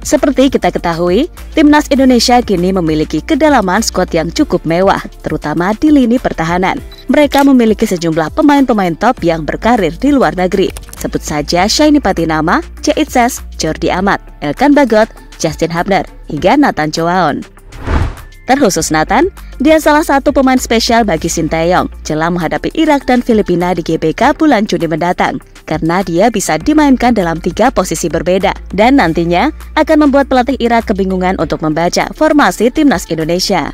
Seperti kita ketahui, Timnas Indonesia kini memiliki kedalaman skuad yang cukup mewah, terutama di lini pertahanan. Mereka memiliki sejumlah pemain-pemain top yang berkarir di luar negeri. Sebut saja Shanny Patinama, Ceitzes, Jordi Amat, Elkan Bagot, Justin Hubner, hingga Nathan Choaon. Terkhusus Nathan, dia salah satu pemain spesial bagi Sinteyong jelang menghadapi Irak dan Filipina di GBK bulan Juni mendatang, karena dia bisa dimainkan dalam 3 posisi berbeda dan nantinya akan membuat pelatih Irak kebingungan untuk membaca formasi Timnas Indonesia.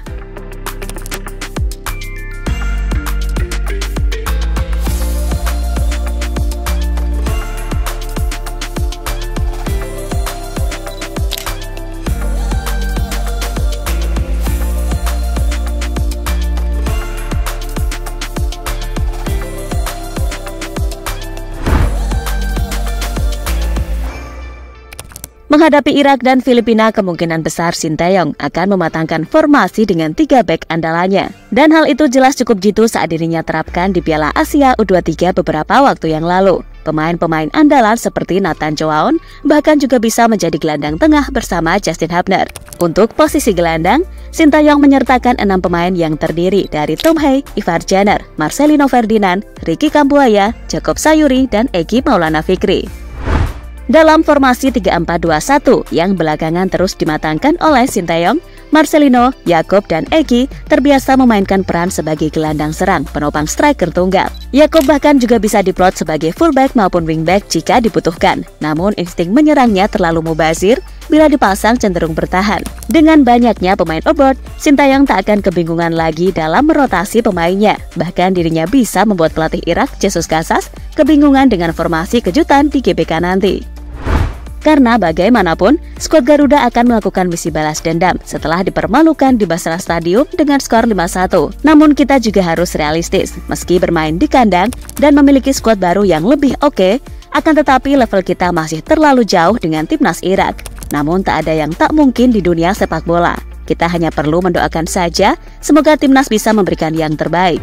Menghadapi Irak dan Filipina, kemungkinan besar Sinteyong akan mematangkan formasi dengan 3 bek andalannya. Dan hal itu jelas cukup jitu saat dirinya terapkan di Piala Asia U23 beberapa waktu yang lalu. Pemain-pemain andalan seperti Nathan Choaon bahkan juga bisa menjadi gelandang tengah bersama Justin Hubner. Untuk posisi gelandang, Sinteyong menyertakan 6 pemain yang terdiri dari Tom Hay, Ivar Jenner, Marcelino Ferdinand, Ricky Kambuaya, Jacob Sayuri, dan Egy Maulana Fikri. Dalam formasi 3-4-2-1 yang belakangan terus dimatangkan oleh Sinteyong, Marcelino, Jacob, dan Egy terbiasa memainkan peran sebagai gelandang serang penopang striker tunggal. Jacob bahkan juga bisa diplot sebagai fullback maupun wingback jika dibutuhkan. Namun insting menyerangnya terlalu mubazir bila dipasang cenderung bertahan. Dengan banyaknya pemain abroad, Sinteyong tak akan kebingungan lagi dalam merotasi pemainnya. Bahkan dirinya bisa membuat pelatih Irak, Jesus Casas, kebingungan dengan formasi kejutan di GBK nanti. Karena bagaimanapun, skuad Garuda akan melakukan misi balas dendam setelah dipermalukan di Basra Stadium dengan skor 5-1. Namun kita juga harus realistis, meski bermain di kandang dan memiliki skuad baru yang lebih oke, akan tetapi level kita masih terlalu jauh dengan Timnas Irak. Namun tak ada yang tak mungkin di dunia sepak bola. Kita hanya perlu mendoakan saja, semoga Timnas bisa memberikan yang terbaik.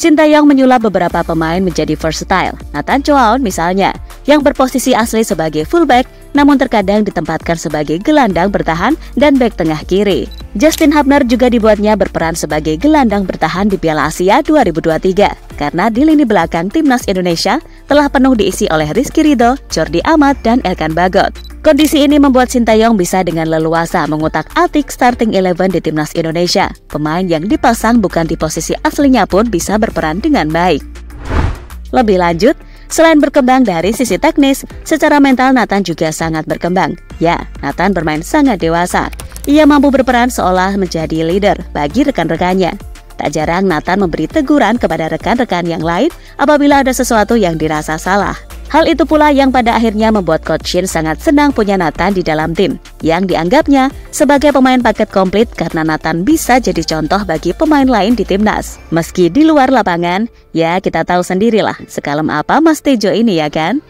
Sinteyong menyulap beberapa pemain menjadi versatile. Nathan Choaon misalnya, yang berposisi asli sebagai fullback, namun terkadang ditempatkan sebagai gelandang bertahan dan bek tengah kiri. Justin Hubner juga dibuatnya berperan sebagai gelandang bertahan di Piala Asia 2023, karena di lini belakang Timnas Indonesia telah penuh diisi oleh Rizky Ridho, Jordi Amat, dan Elkan Bagot. Kondisi ini membuat Sinteyong bisa dengan leluasa mengutak-atik starting 11 di Timnas Indonesia. Pemain yang dipasang bukan di posisi aslinya pun bisa berperan dengan baik. Lebih lanjut, selain berkembang dari sisi teknis, secara mental Nathan juga sangat berkembang. Ya, Nathan bermain sangat dewasa. Ia mampu berperan seolah menjadi leader bagi rekan-rekannya. Tak jarang Nathan memberi teguran kepada rekan-rekan yang lain apabila ada sesuatu yang dirasa salah. Hal itu pula yang pada akhirnya membuat Coach Shin sangat senang punya Nathan di dalam tim, yang dianggapnya sebagai pemain paket komplit karena Nathan bisa jadi contoh bagi pemain lain di timnas. Meski di luar lapangan, ya kita tahu sendirilah sekalem apa Mas Tejo ini ya kan?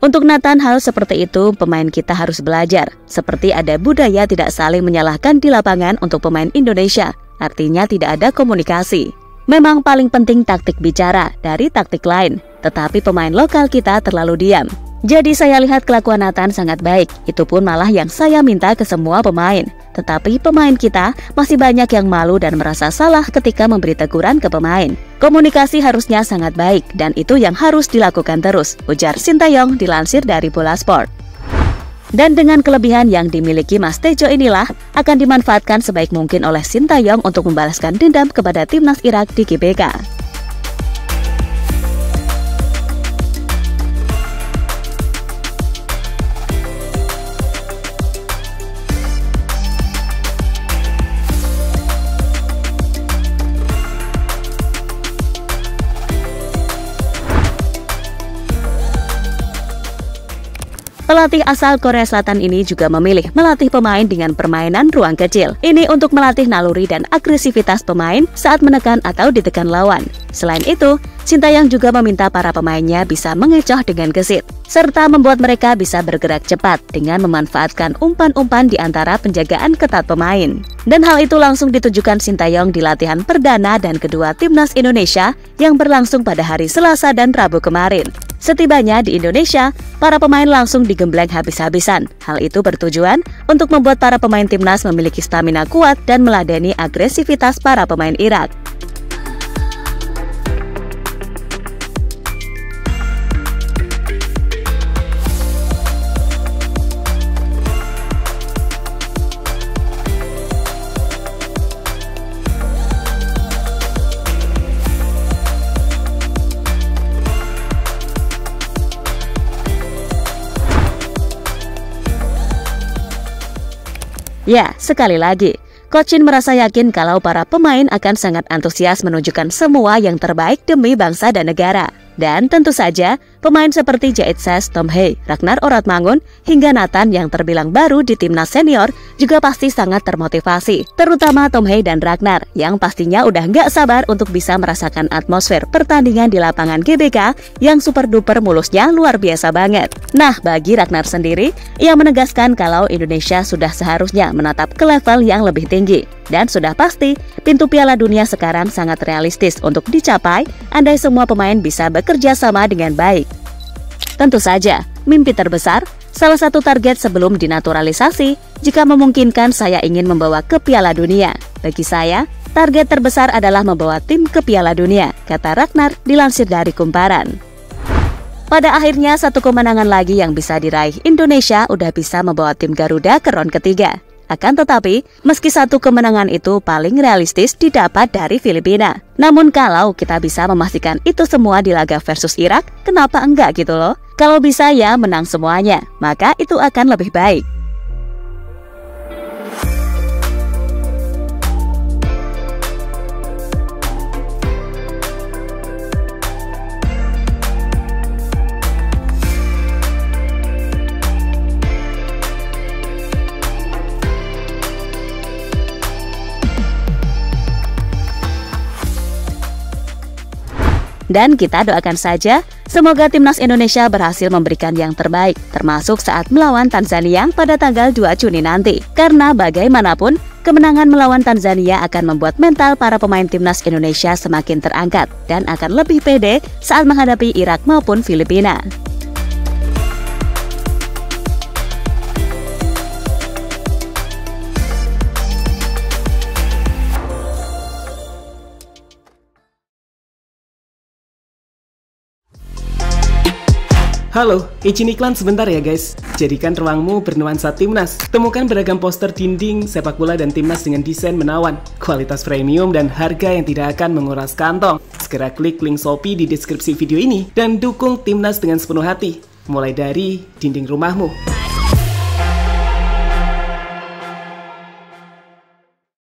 Untuk Nathan hal seperti itu pemain kita harus belajar, seperti ada budaya tidak saling menyalahkan di lapangan untuk pemain Indonesia, artinya tidak ada komunikasi. Memang paling penting taktik bicara dari taktik lain, tetapi pemain lokal kita terlalu diam. Jadi saya lihat kelakuan Nathan sangat baik, itu pun malah yang saya minta ke semua pemain. Tetapi pemain kita masih banyak yang malu dan merasa salah ketika memberi teguran ke pemain. Komunikasi harusnya sangat baik dan itu yang harus dilakukan terus, ujar Sinteyong dilansir dari Bola Sport. Dan dengan kelebihan yang dimiliki Mas Tejo inilah akan dimanfaatkan sebaik mungkin oleh Sinteyong untuk membalaskan dendam kepada Timnas Irak di GBK. Pelatih asal Korea Selatan ini juga memilih melatih pemain dengan permainan ruang kecil. Ini untuk melatih naluri dan agresivitas pemain saat menekan atau ditekan lawan. Selain itu, Sinteyong juga meminta para pemainnya bisa mengecoh dengan gesit. serta membuat mereka bisa bergerak cepat dengan memanfaatkan umpan-umpan di antara penjagaan ketat pemain. Dan hal itu langsung ditujukan Sintayong di latihan perdana dan kedua timnas Indonesia yang berlangsung pada hari Selasa dan Rabu kemarin. Setibanya di Indonesia, para pemain langsung digembleng habis-habisan. Hal itu bertujuan untuk membuat para pemain timnas memiliki stamina kuat dan meladeni agresivitas para pemain Irak. Ya, sekali lagi, Coach Shin merasa yakin kalau para pemain akan sangat antusias menunjukkan semua yang terbaik demi bangsa dan negara. Dan tentu saja, pemain seperti Jait Ses, Tom Hye, Ragnar Oratmangun, hingga Nathan yang terbilang baru di timnas senior juga pasti sangat termotivasi. Terutama Tom Hye dan Ragnar yang pastinya udah nggak sabar untuk bisa merasakan atmosfer pertandingan di lapangan GBK yang super duper mulusnya luar biasa banget. Nah, bagi Ragnar sendiri, ia menegaskan kalau Indonesia sudah seharusnya menatap ke level yang lebih tinggi. Dan sudah pasti, pintu Piala Dunia sekarang sangat realistis untuk dicapai andai semua pemain bisa bekerja sama dengan baik. Tentu saja, mimpi terbesar, salah satu target sebelum dinaturalisasi, jika memungkinkan saya ingin membawa ke Piala Dunia. Bagi saya, target terbesar adalah membawa tim ke Piala Dunia, kata Ragnar dilansir dari Kumparan. Pada akhirnya, satu kemenangan lagi yang bisa diraih Indonesia udah bisa membawa tim Garuda ke round ketiga. Akan tetapi, meski satu kemenangan itu paling realistis didapat dari Filipina. Namun kalau kita bisa memastikan itu semua di laga versus Irak, kenapa enggak gitu loh? Kalau bisa ya menang semuanya, maka itu akan lebih baik. Dan kita doakan saja, semoga timnas Indonesia berhasil memberikan yang terbaik, termasuk saat melawan Tanzania pada tanggal 2 Juni nanti. Karena bagaimanapun, kemenangan melawan Tanzania akan membuat mental para pemain timnas Indonesia semakin terangkat dan akan lebih pede saat menghadapi Irak maupun Filipina. Halo, izin iklan sebentar ya guys. Jadikan ruangmu bernuansa timnas. Temukan beragam poster dinding, sepak bola dan timnas dengan desain menawan, kualitas premium dan harga yang tidak akan menguras kantong. Segera klik link Shopee di deskripsi video ini dan dukung timnas dengan sepenuh hati. Mulai dari dinding rumahmu.